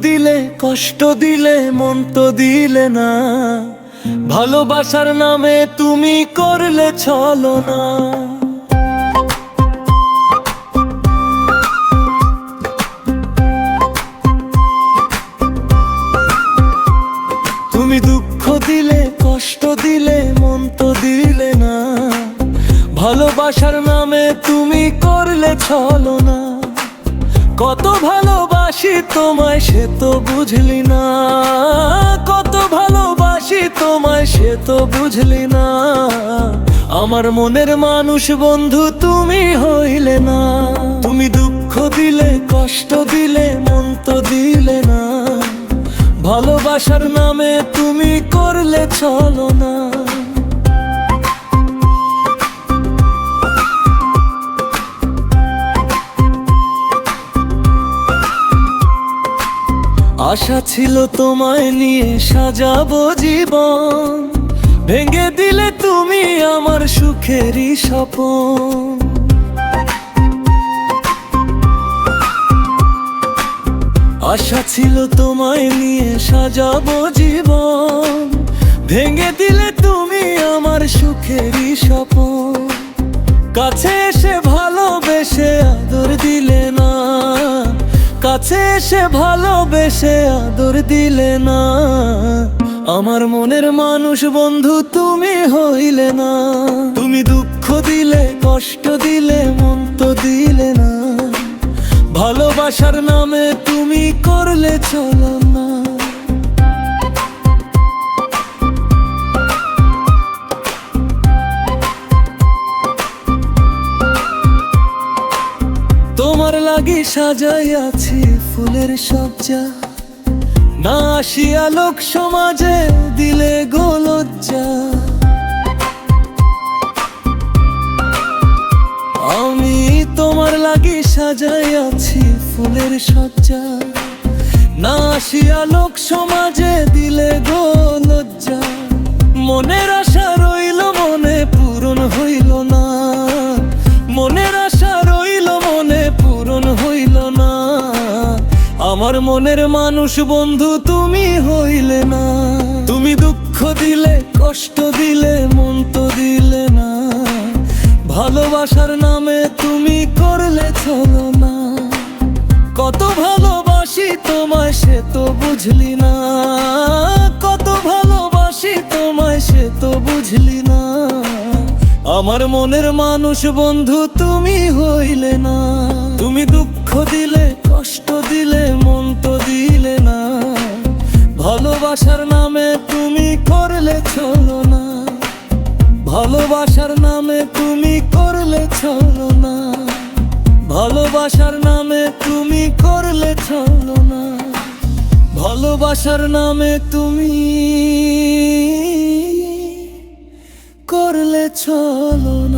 দিলে কষ্ট দিলে মন তো দিলে না, ভালোবাসার নামে তুমি করলে ছলনা। তুমি দুঃখ দিলে কষ্ট দিলে মন তো দিলে না, ভালোবাসার নামে তুমি করলে ছলনা। কত ভালোবাসি তোমায় সে তো বুঝলি না, কত ভালোবাসি তোমায় সে তো বুঝলি না। আমার মনের মানুষ বন্ধু তুমি হইলে না। তুমি দুঃখ দিলে কষ্ট দিলে মন তো দিলে না, ভালোবাসার নামে তুমি করলে ছলনা। আশা ছিল তোমায় নিয়ে সাজাবো জীবন, ভেঙে দিলে তুমি আমার সুখেরই স্বপন। আশা ছিল তোমায় নিয়ে সাজাবো জীবন, ভেঙে দিলে তুমি আমার সুখেরই স্বপন। কাছে এসে ভালোবেসে আদর দিলে না, কাছে এসে ভালোবেসে আদর দিলে না। আমার মনের মানুষ বন্ধু তুমি হইলে না। তুমি দুঃখ দিলে কষ্ট দিলে মন তো দিলে না, ভালোবাসার নামে তুমি করলে ছলনা। তোমার লাগি সাজাইয়াছি ফুলের সজ্জা, না আসিয়া লোক সমাজে দিলে গো লজ্জা। আমি তোমার লাগি সাজাইয়াছি ফুলের সজ্জা, না আসিয়া লোক সমাজে দিলে গো লজ্জা। মনের আশা রইল মনে পূরণ হইল না, মনের আশা রইল মনে পূরণ হইল না। আমার মনের মানুষ বন্ধু তুমি হইলে না। তুমি দুঃখ দিলে কষ্ট দিলে মন তো দিলে না, ভালোবাসার নামে তুমি করলে ছলনা। কত ভালোবাসি তোমায় সে তো বুঝলি না, কত ভালোবাসি তোমায় সে তো বুঝলি না। আমার মনের মানুষ বন্ধু তুমি হইলে না। তুমি দুঃখ দিলে কষ্ট দিলে মন তো দিলে না, ভালোবাসার নামে তুমি করলে ছলনা। ভালোবাসার নামে তুমি করলে ছলনা, ভালোবাসার নামে তুমি করলে ছলনা, ভালোবাসার নামে তুমি করলে ছলনা।